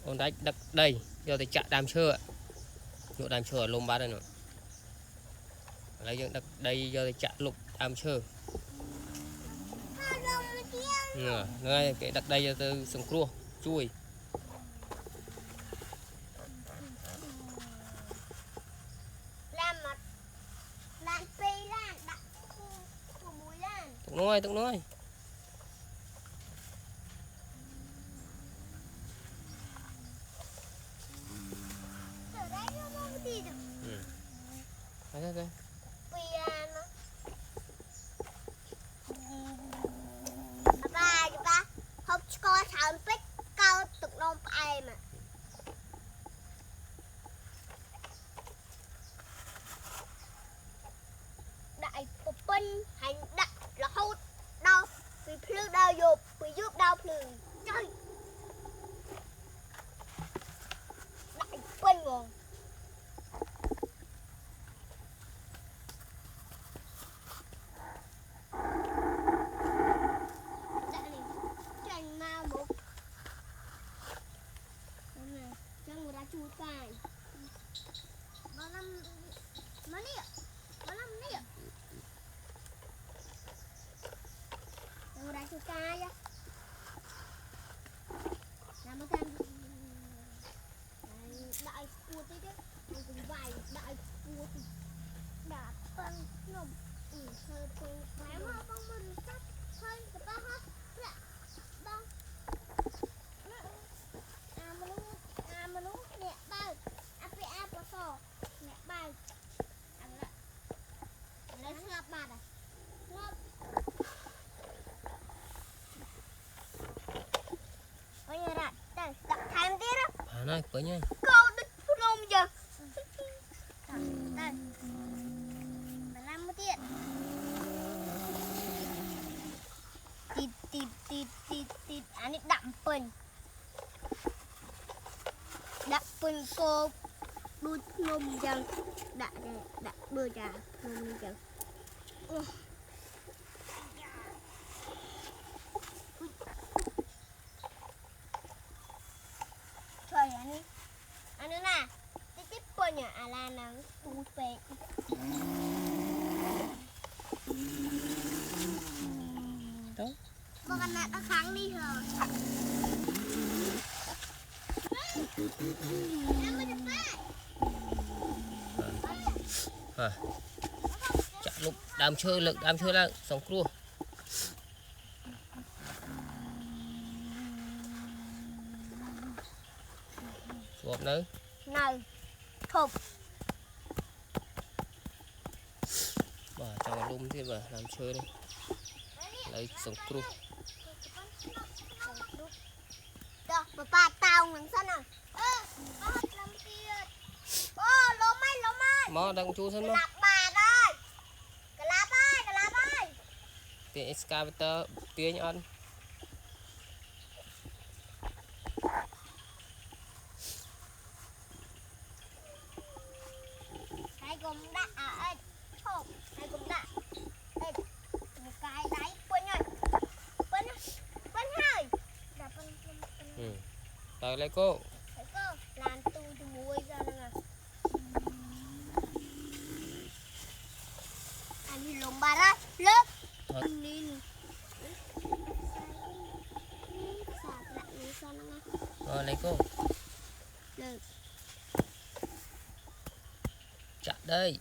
ôn đách đắc đây giờ thì chạ đàm chưa nhộ đàm chưa lùm bát đây nữa lấy những đắc đây giờ thì chạ lục đàm chưa ngay cái đắc đây giờ từ sừng cua chui tục nói okay. Học có thằng bích cao tục nông ai mà đại phục binh hành đặt là hốt đau vì phư đau dục vì giúp đau phư chơi đại binh rồi chú tài bao năm mấy nè đâu ra chú cay á làm một thằng đại cua tí chứ mình cùng vài đại cua thì đã phân nồng hơi phơi phải mà con mình sắp hơi cái ba hết nè đâu mà nó nè bao áp vào sò nè bao ăn lại lấy ngập bạt à ngập bây giờ đặt đây đặt thêm tí đó này với nhau câu đứt phun ông giờ đây mà làm một tiện tịt anh ấy đậm phần đặt phần cô đút nôm chân đặt bơ trà nôm chân trời anh nữa nè tiếp phần nhà là nắng tu về đó con ăn lại nó kháng đi rồi chạ lục đàm chơi lực đàm chơi là sóng cua chuột nữa này thục bà cho vào lum thế bà làm chơi đi lấy sóng cua đó bà tao ngừng sân rồi mò đang chú sân mò cái lạp ơi tiền excavator tiền ăn cái gồm đã chộp cái gồm đã một cái đáy quên hơi tới lấy cô thấy cô làm tu từ muối ra nè anh đi lồng bà đó lớp đi rồi lấy cô được chặt đây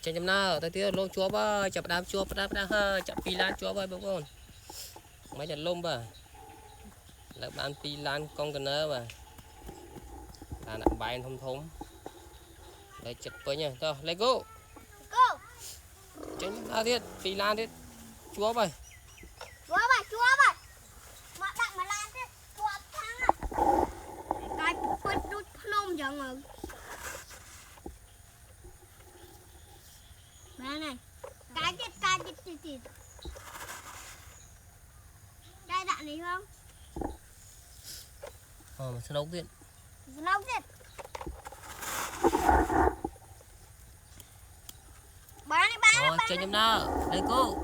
trên chấm nào tới tiếp lông chúa ba chập đám chúa đám ha chập pi lan chúa ba bông con mấy chặt lông ba là bán pi lan con cần nơ mà là nặng bài thông thống đây chặt với nha thôi lấy go trên chấm nào thiết pi lan thiết chúa ba mà đặt mà lan thế chúa thang à cái quên đút nôm chẳng rồi này cái chết Đây đạn này không? Mà sao đâu biết. Lâu chết. Bán đi bán. Chơi nhầm nào. Đây cô.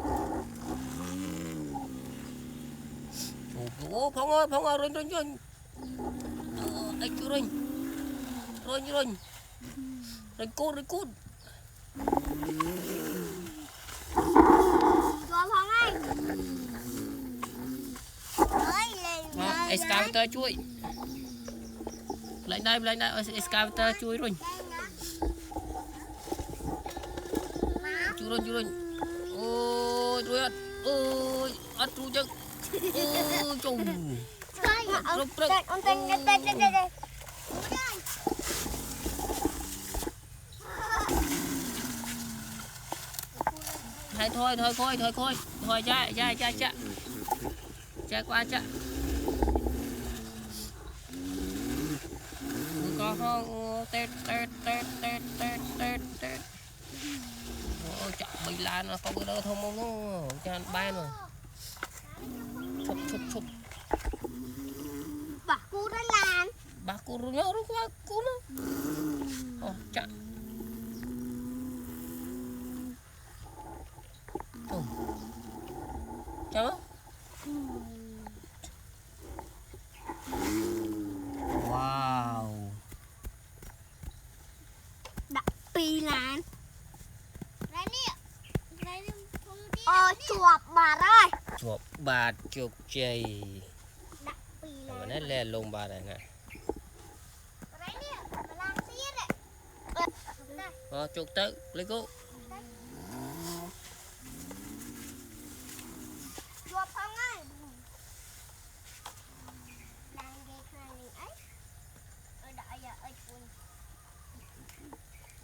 Ủa Phong ơi, rinh. Anh chú rinh. Rinh cút. Cho Phong ơi. Excavator chui. Lên đây, excavator chui rồi. Chui rồi. Ôi, ớt chui chứ. Ôi, trùng. Đây. Hay thôi, cha qua cha. Có không tết. Ôi chọn bì lan nó không có đâu thông nó cho anh ban rồi. Chụp. Bà cu đó lan. Bà cô nhớ nó quá cô nó. Chọn. Chào. Wow. Đã pi lan. Chuột bà ơi. Chuột bà chuột chì. Đã pi Mà lan. nó lên lông bà này nè. Chuột tới lấy cô. Chuột Phong ơi. Đang ghé khai mình ấy. Đợi giờ ơi cuốn.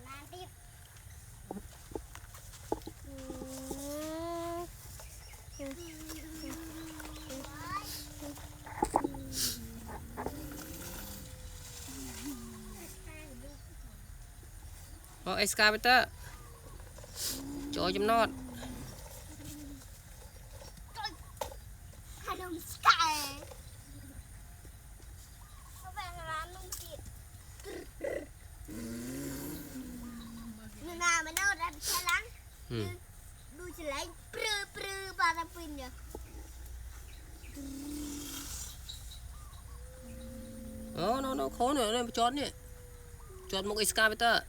Lan tiếp. Excavator. Cho chấm nót. Hai đồng sky. Các bạn làm nông tiệt. Người nào mà đâu ra xe lắng. Đuôi xe lắng. Prư bà ra pin nhờ. Nó khó nữa, chọn nè. Chọn một excavator.